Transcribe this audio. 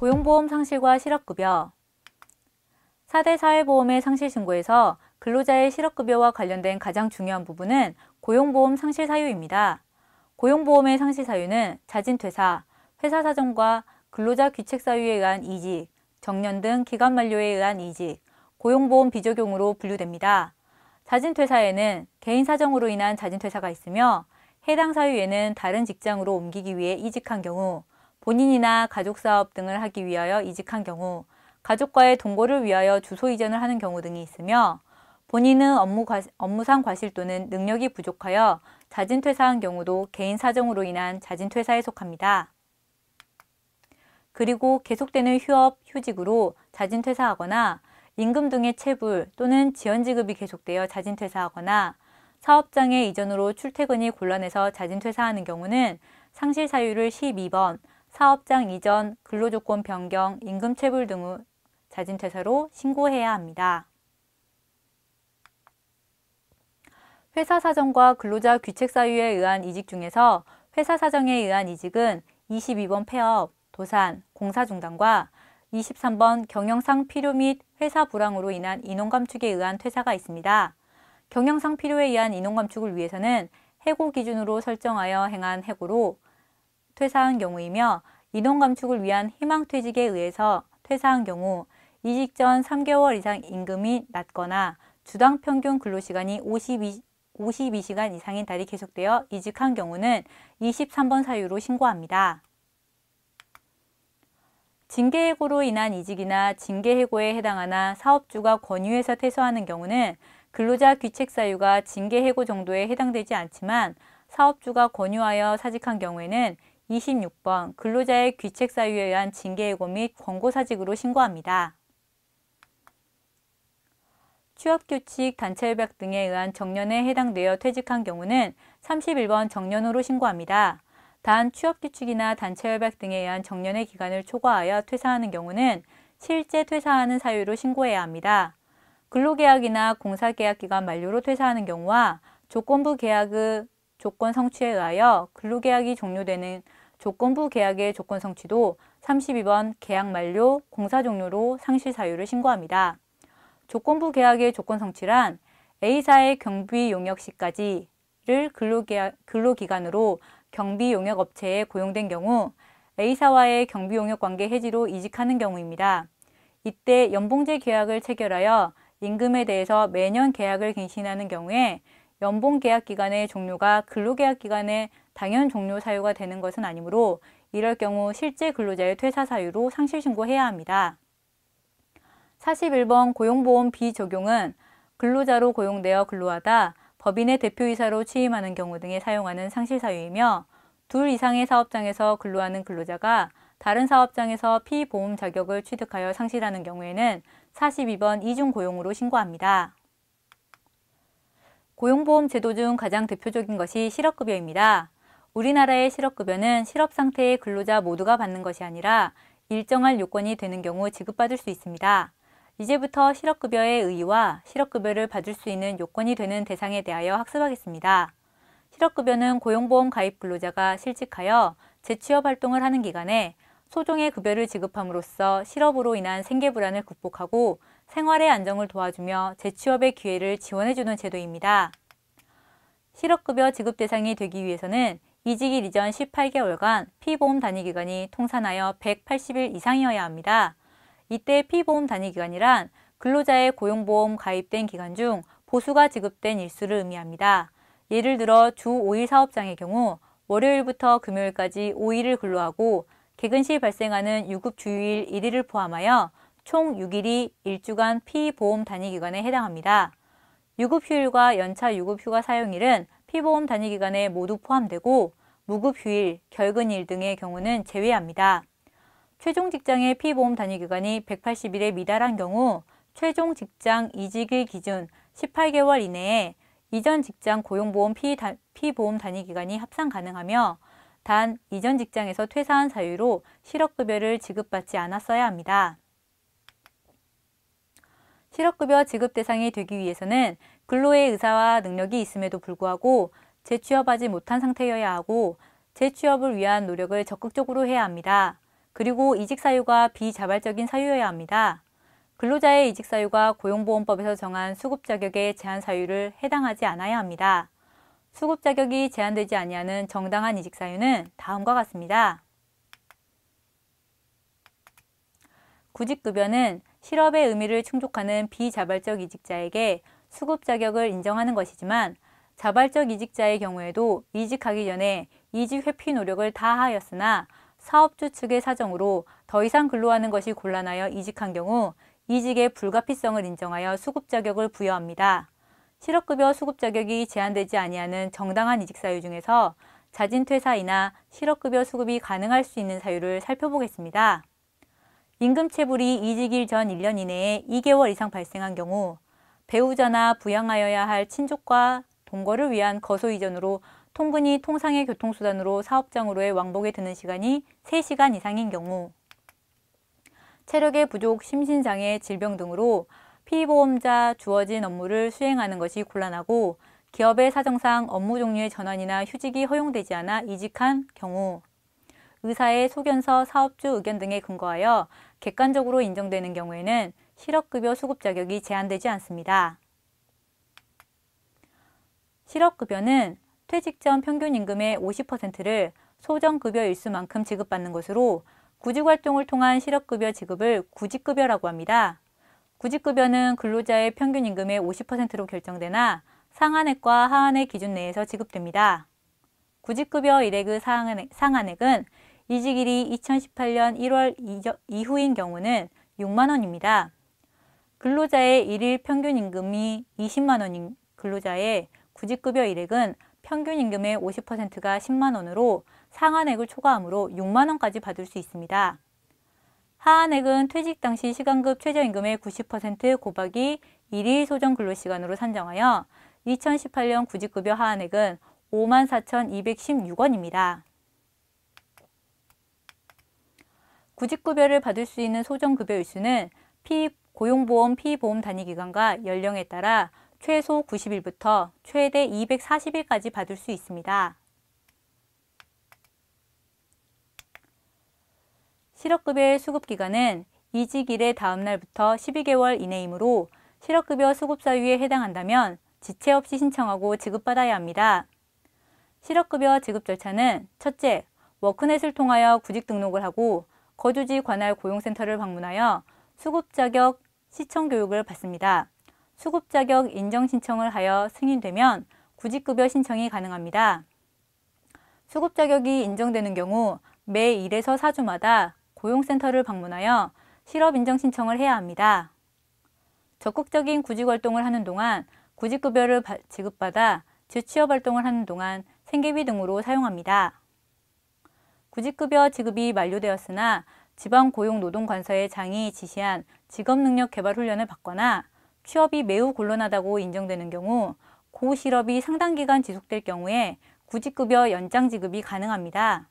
고용보험 상실과 실업급여 4대 사회보험의 상실 신고에서 근로자의 실업급여와 관련된 가장 중요한 부분은 고용보험 상실 사유입니다. 고용보험의 상실 사유는 자진퇴사, 회사 사정과 근로자 귀책 사유에 의한 이직, 정년 등 기간 만료에 의한 이직, 고용보험 비적용으로 분류됩니다. 자진퇴사에는 개인 사정으로 인한 자진퇴사가 있으며 해당 사유에는 다른 직장으로 옮기기 위해 이직한 경우, 본인이나 가족사업 등을 하기 위하여 이직한 경우, 가족과의 동거를 위하여 주소 이전을 하는 경우 등이 있으며 본인은 업무상 과실 또는 능력이 부족하여 자진퇴사한 경우도 개인 사정으로 인한 자진퇴사에 속합니다. 그리고 계속되는 휴업, 휴직으로 자진퇴사하거나 임금 등의 체불 또는 지연지급이 계속되어 자진퇴사하거나 사업장의 이전으로 출퇴근이 곤란해서 자진퇴사하는 경우는 상실 사유를 12번 사업장 이전, 근로조건 변경, 임금 체불 등의 자진퇴사로 신고해야 합니다. 회사 사정과 근로자 귀책 사유에 의한 이직 중에서 회사 사정에 의한 이직은 22번 폐업, 도산, 공사 중단과 23번 경영상 필요 및 회사 불황으로 인한 인원 감축에 의한 퇴사가 있습니다. 경영상 필요에 의한 인원 감축을 위해서는 해고 기준으로 설정하여 행한 해고로 퇴사한 경우이며 인원 감축을 위한 희망퇴직에 의해서 퇴사한 경우 이직 전 3개월 이상 임금이 낮거나 주당 평균 근로시간이 52시간 이상인 달이 계속되어 이직한 경우는 23번 사유로 신고합니다. 징계해고로 인한 이직이나 징계해고에 해당하나 사업주가 권유해서 퇴소하는 경우는 근로자 귀책 사유가 징계해고 정도에 해당되지 않지만 사업주가 권유하여 사직한 경우에는 26번 근로자의 귀책 사유에 의한 징계해고 및 권고사직으로 신고합니다. 취업규칙, 단체협약 등에 의한 정년에 해당되어 퇴직한 경우는 31번 정년으로 신고합니다. 단 취업규칙이나 단체협약 등에 의한 정년의 기간을 초과하여 퇴사하는 경우는 실제 퇴사하는 사유로 신고해야 합니다. 근로계약이나 공사계약 기간 만료로 퇴사하는 경우와 조건부 계약의 조건 성취에 의하여 근로계약이 종료되는 조건부 계약의 조건 성취도 32번 계약 만료, 공사 종료로 상실 사유를 신고합니다. 조건부 계약의 조건 성취란 A사의 경비 용역 시까지를 근로기간으로 경비 용역 업체에 고용된 경우 A사와의 경비 용역 관계 해지로 이직하는 경우입니다. 이때 연봉제 계약을 체결하여 임금에 대해서 매년 계약을 갱신하는 경우에 연봉 계약 기간의 종료가 근로계약 기간의 당연 종료 사유가 되는 것은 아니므로 이럴 경우 실제 근로자의 퇴사 사유로 상실 신고해야 합니다. 41번 고용보험 비적용은 근로자로 고용되어 근로하다 법인의 대표이사로 취임하는 경우 등에 사용하는 상실 사유이며 둘 이상의 사업장에서 근로하는 근로자가 다른 사업장에서 피보험 자격을 취득하여 상실하는 경우에는 42번 이중고용으로 신고합니다. 고용보험 제도 중 가장 대표적인 것이 실업급여입니다. 우리나라의 실업급여는 실업상태의 근로자 모두가 받는 것이 아니라 일정한 요건이 되는 경우 지급받을 수 있습니다. 이제부터 실업급여의 의의와 실업급여를 받을 수 있는 요건이 되는 대상에 대하여 학습하겠습니다. 실업급여는 고용보험 가입 근로자가 실직하여 재취업 활동을 하는 기간에 소정의 급여를 지급함으로써 실업으로 인한 생계불안을 극복하고 생활의 안정을 도와주며 재취업의 기회를 지원해주는 제도입니다. 실업급여 지급 대상이 되기 위해서는 이직일 이전 18개월간 피보험 단위기간이 통산하여 180일 이상이어야 합니다. 이때 피보험 단위기간이란 근로자의 고용보험 가입된 기간 중 보수가 지급된 일수를 의미합니다. 예를 들어 주 5일 사업장의 경우 월요일부터 금요일까지 5일을 근로하고 개근 시 발생하는 유급주휴일 1일을 포함하여 총 6일이 1주간 피보험 단위기간에 해당합니다. 유급휴일과 연차 유급휴가 사용일은 피보험 단위기간에 모두 포함되고 무급휴일, 결근일 등의 경우는 제외합니다. 최종 직장의 피보험 단위기간이 180일에 미달한 경우 최종 직장 이직일 기준 18개월 이내에 이전 직장 고용보험 피보험 단위기간이 합산 가능하며 단 이전 직장에서 퇴사한 사유로 실업급여를 지급받지 않았어야 합니다. 실업급여 지급 대상이 되기 위해서는 근로의 의사와 능력이 있음에도 불구하고 재취업하지 못한 상태여야 하고 재취업을 위한 노력을 적극적으로 해야 합니다. 그리고 이직 사유가 비자발적인 사유여야 합니다. 근로자의 이직 사유가 고용보험법에서 정한 수급 자격의 제한 사유를 해당하지 않아야 합니다. 수급 자격이 제한되지 아니하는 정당한 이직 사유는 다음과 같습니다. 구직급여는 실업의 의미를 충족하는 비자발적 이직자에게 수급 자격을 인정하는 것이지만 자발적 이직자의 경우에도 이직하기 전에 이직 회피 노력을 다하였으나 사업주 측의 사정으로 더 이상 근로하는 것이 곤란하여 이직한 경우 이직의 불가피성을 인정하여 수급 자격을 부여합니다. 실업급여 수급 자격이 제한되지 아니하는 정당한 이직 사유 중에서 자진 퇴사이나 실업급여 수급이 가능할 수 있는 사유를 살펴보겠습니다. 임금체불이 이직일 전 1년 이내에 2개월 이상 발생한 경우 배우자나 부양하여야 할 친족과 동거를 위한 거소 이전으로 통근이 통상의 교통수단으로 사업장으로의 왕복에 드는 시간이 3시간 이상인 경우 체력의 부족, 심신장애, 질병 등으로 피보험자 주어진 업무를 수행하는 것이 곤란하고 기업의 사정상 업무 종류의 전환이나 휴직이 허용되지 않아 이직한 경우 의사의 소견서, 사업주 의견 등에 근거하여 객관적으로 인정되는 경우에는 실업급여 수급 자격이 제한되지 않습니다. 실업급여는 퇴직 전 평균 임금의 50%를 소정급여 일수만큼 지급받는 것으로 구직활동을 통한 실업급여 지급을 구직급여라고 합니다. 구직급여는 근로자의 평균 임금의 50%로 결정되나 상한액과 하한액 기준 내에서 지급됩니다. 구직급여 일액의 상한액은 이직일이 2018년 1월 이후인 경우는 6만 원입니다. 근로자의 일일 평균 임금이 20만 원인 근로자의 구직급여 일액은 평균 임금의 50%가 10만 원으로 상한액을 초과하므로 6만 원까지 받을 수 있습니다. 하한액은 퇴직 당시 시간급 최저임금의 90% 곱하기 일일 소정 근로시간으로 산정하여 2018년 구직급여 하한액은 54,216원입니다. 구직급여를 받을 수 있는 소정급여 일수는 고용보험 피보험 단위기간과 연령에 따라 최소 90일부터 최대 240일까지 받을 수 있습니다. 실업급여의 수급기간은 이직일의 다음 날부터 12개월 이내이므로 실업급여 수급 사유에 해당한다면 지체 없이 신청하고 지급받아야 합니다. 실업급여 지급 절차는 첫째, 워크넷을 통하여 구직 등록을 하고 거주지 관할 고용센터를 방문하여 수급자격 시청교육을 받습니다. 수급자격 인정 신청을 하여 승인되면 구직급여 신청이 가능합니다. 수급자격이 인정되는 경우 매 1에서 4주마다 고용센터를 방문하여 실업인정 신청을 해야 합니다. 적극적인 구직활동을 하는 동안 구직급여를 지급받아 재취업활동을 하는 동안 생계비 등으로 사용합니다. 구직급여 지급이 만료되었으나 지방고용노동관서의 장이 지시한 직업능력개발훈련을 받거나 취업이 매우 곤란하다고 인정되는 경우 고실업이 상당 기간 지속될 경우에 구직급여 연장 지급이 가능합니다.